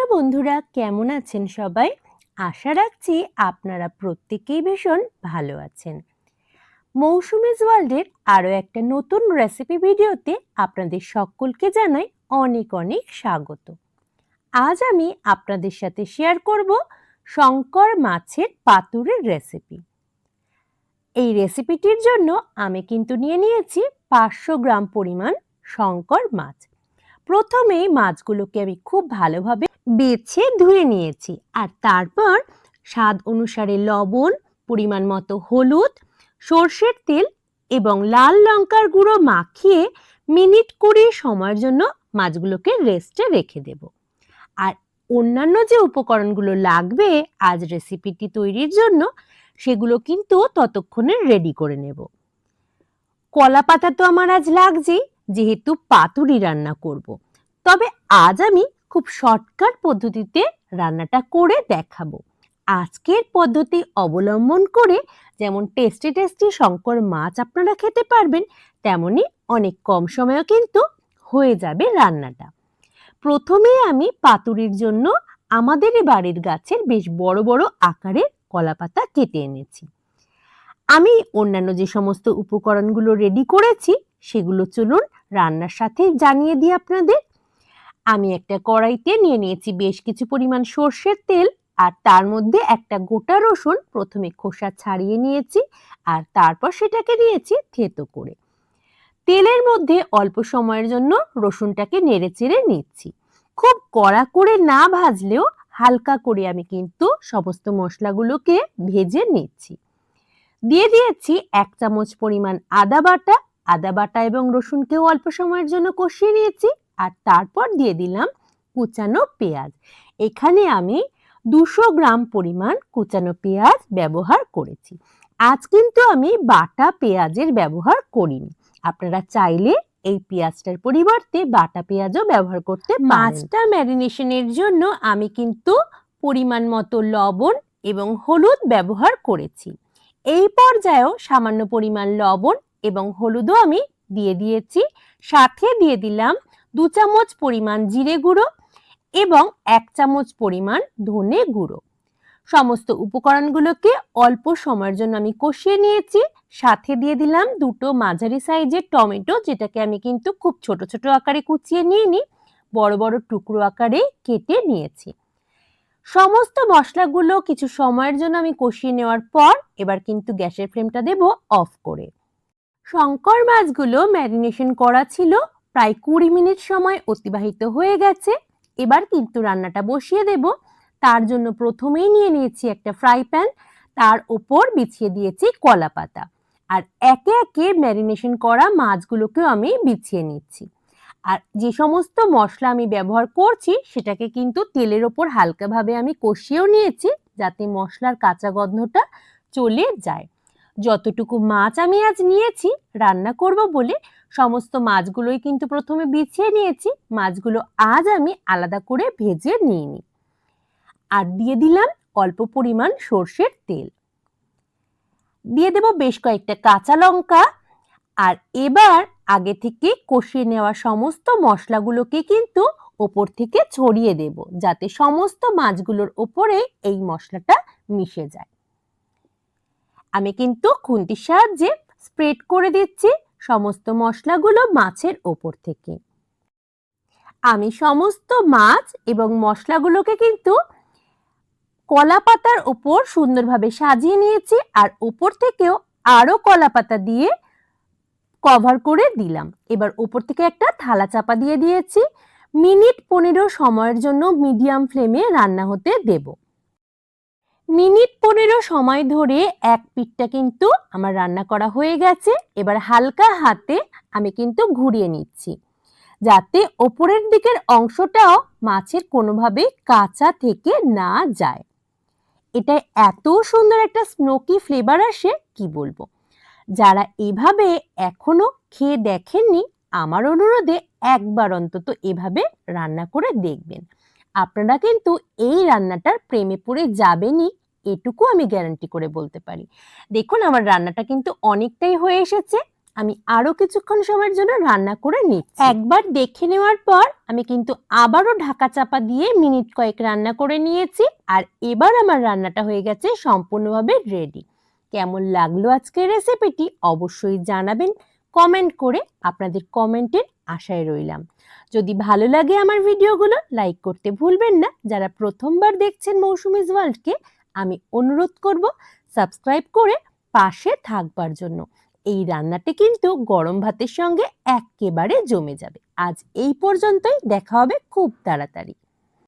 বন্ধুরা, কেমন আছেন সবাই? আশা রাখছি আপনারা প্রত্যেকেই ভীষণ ভালো আছেন। মৌসুমীজ ওয়ার্ল্ডের আরও একটা নতুন রেসিপি ভিডিওতে আপনাদের সকলকে জানাই অনেক অনেক স্বাগত। আজ আমি আপনাদের সাথে শেয়ার করব শঙ্কর মাছের পাতুরের রেসিপি। এই রেসিপিটির জন্য আমি কিন্তু নিয়ে নিয়েছি 500 গ্রাম পরিমাণ শঙ্কর মাছ। প্রথমেই মাছগুলোকে আমি খুব ভালোভাবে বেছে ধুয়ে নিয়েছি, আর তারপর স্বাদ অনুসারে লবণ, পরিমাণ মতো হলুদ, সর্ষের তেল এবং লাল লঙ্কার গুঁড়ো মাখিয়ে মিনিট 20 সময়ের জন্য মাছগুলোকে রেস্টে রেখে দেব। আর অন্যান্য যে উপকরণগুলো লাগবে আজ রেসিপিটি তৈরির জন্য, সেগুলো কিন্তু ততক্ষণে রেডি করে নেব। কলা পাতা তো আমার আজ লাগছেই, যেহেতু পাতুরি রান্না করব। তবে আজ আমি খুব শর্টকাট পদ্ধতিতে রান্নাটা করে দেখাবো। আজকের পদ্ধতি অবলম্বন করে যেমন টেস্টি টেস্টি শঙ্কর মাছ আপনারা খেতে পারবেন, তেমনি অনেক কম সময়েও কিন্তু হয়ে যাবে রান্নাটা। প্রথমে আমি পাতুরির জন্য আমাদেরই বাড়ির গাছের বেশ বড় বড় আকারের কলা পাতা কেটে এনেছি। আমি অন্যান্য যে সমস্ত উপকরণগুলো রেডি করেছি সেগুলো চলুন রান্নার সাথে জানিয়ে দিই আপনাদের। আমি একটা কড়াইতে নিয়ে নিয়েছি বেশ কিছু পরিমাণ সর্ষের তেল, আর তার মধ্যে একটা গোটা রসুন প্রথমে খোসা ছাড়িয়ে নিয়েছি, আর তারপর সেটাকে নিয়েছি থেতো করে। তেলের মধ্যে অল্প সময়ের জন্য রসুনটাকে নেড়েচেড়ে নিচ্ছি। খুব কড়া করে না ভাজলেও হালকা করে আমি কিন্তু সমস্ত মশলাগুলোকে ভেজে নিচ্ছি। দিয়ে দিয়েছি 1 চামচ পরিমাণ আদা বাটা। আদা বাটা এবং রসুনকেও অল্প সময়ের জন্য কষিয়ে নিয়েছি, আর তারপর দিয়ে দিলাম কুচানো পেঁয়াজ। এখানে আমি 200 গ্রাম পরিমাণ কুচানো পেঁয়াজ ব্যবহার করেছি। আজ কিন্তু আমি বাটা পেঁয়াজের ব্যবহার করিনি। আপনারা চাইলে এই পেঁয়াজটার পরিবর্তে বাটা পেঁয়াজও ব্যবহার করতে পারেন। মাছটা ম্যারিনেশনের জন্য আমি কিন্তু পরিমাণ মতো লবণ এবং হলুদ ব্যবহার করেছি। এই পর্যায়েও সামান্য পরিমাণ লবণ এবং হলুদও আমি দিয়ে দিয়েছি। সাথে দিয়ে দিলাম 2 চামচ পরিমাণ জিরে গুঁড়ো এবং 1 চামচ পরিমাণ ধনে গুঁড়ো। সমস্ত উপকরণগুলোকে অল্প সময়ের জন্য আমি কষিয়ে নিয়েছি। সাথে দিয়ে দিলাম 2টো মাঝারি সাইজের টমেটো, যেটাকে আমি কিন্তু খুব ছোট ছোট আকারে কুচিয়ে নিইনি, বড় বড় টুকরো আকারে কেটে নিয়েছি। সমস্ত মশলাগুলো কিছু সময়ের জন্য আমি কষিয়ে নেওয়ার পর এবার কিন্তু গ্যাসের ফ্লেমটা দেব অফ করে। শঙ্কর মাছগুলো ম্যারিনেশন করা ছিল, প্রায় 20 মিনিট সময় অতিবাহিত হয়ে গেছে। এবার কিন্তু রান্নাটা বসিয়ে দেব। তার জন্য প্রথমেই নিয়ে নিয়েছি একটা ফ্রাই প্যান, তার ওপর বিছিয়ে দিয়েছি কলা পাতা, আর একে একে ম্যারিনেশন করা মাছগুলোকেও আমি বিছিয়ে নিচ্ছি। আর যে সমস্ত মশলা আমি ব্যবহার করছি সেটাকে কিন্তু তেলের ওপর হালকাভাবে আমি কষিয়েও নিয়েছি, যাতে মশলার কাঁচা গন্ধটা চলে যায়। যতটুকু মাছ আমি আজ নিয়েছি রান্না করব বলে সমস্ত মাছগুলোই কিন্তু প্রথমে বিছিয়ে নিয়েছি। মাছগুলো আজ আমি আলাদা করে ভেজে নিইনি। আর দিয়ে দিলাম অল্প পরিমাণ সর্ষের তেল, দিয়ে দেব বেশ কয়েকটা কাঁচা লঙ্কা। আর এবার আগে থেকে কষিয়ে নেওয়া সমস্ত মশলাগুলোকে কিন্তু ওপর থেকে ছড়িয়ে দেব, যাতে সমস্ত মাছগুলোর ওপরে এই মশলাটা মিশে যায়। আমি কিন্তু খুন্তির সাহায্যে স্প্রেড করে দিচ্ছি সমস্ত মশলাগুলো মাছের ওপর থেকে। আমি সমস্ত মাছ এবং মশলাগুলোকে কিন্তু কলা পাতার ওপর সুন্দরভাবে সাজিয়ে নিয়েছি, আর ওপর থেকেও আরো কলা পাতা দিয়ে কভার করে দিলাম। এবার উপর থেকে একটা থালা চাপা দিয়ে দিয়েছি। মিনিট 15 সময়ের জন্য মিডিয়াম ফ্লেমে রান্না হতে দেব। মিনিট 15 সময় ধরে এক পিঠটা কিন্তু আমার রান্না করা হয়ে গেছে। এবার হালকা হাতে আমি কিন্তু ঘুরিয়ে নিচ্ছি, যাতে ওপরের দিকের অংশটাও মাছের কোনোভাবে কাঁচা থেকে না যায়। এটা এত সুন্দর একটা স্মোকি ফ্লেভার আসে, কি বলবো। যারা এভাবে এখনো খেয়ে দেখেননি, আমার অনুরোধে একবার অন্তত এভাবে রান্না করে দেখবেন। আপনারা কিন্তু এই রান্নাটার প্রেমে পড়ে যাবেনই, এটুকু আমি গ্যারান্টি করে বলতে পারি। দেখুন আমার রান্নাটা কিন্তু অনেকটাই হয়ে এসেছে। আমি আরো কিছুক্ষণ সময়ের জন্য রান্না করে নিচ্ছি। একবার দেখে নেওয়ার পর আমি কিন্তু আবারও ঢাকা চাপা দিয়ে মিনিট কয়েক রান্না করে নিয়েছি। আর এবার আমার রান্নাটা হয়ে গেছে সম্পূর্ণভাবে রেডি। কেমন লাগলো আজকের রেসিপিটি অবশ্যই জানাবেন কমেন্ট করে। আপনাদের কমেন্টের আশায় রইলাম। যদি ভালো লাগে আমার ভিডিওগুলো লাইক করতে ভুলবেন না। যারা প্রথমবার দেখছেন মৌসুমীজ ওয়ার্ল্ডকে আমি অনুরোধ করব সাবস্ক্রাইব করে পাশে থাকবার জন্য। এই রান্নাটি কিন্তু গরম ভাতের সঙ্গে একেবারে জমে যাবে। আজ এই পর্যন্তই, দেখা হবে খুব তাড়াতাড়ি।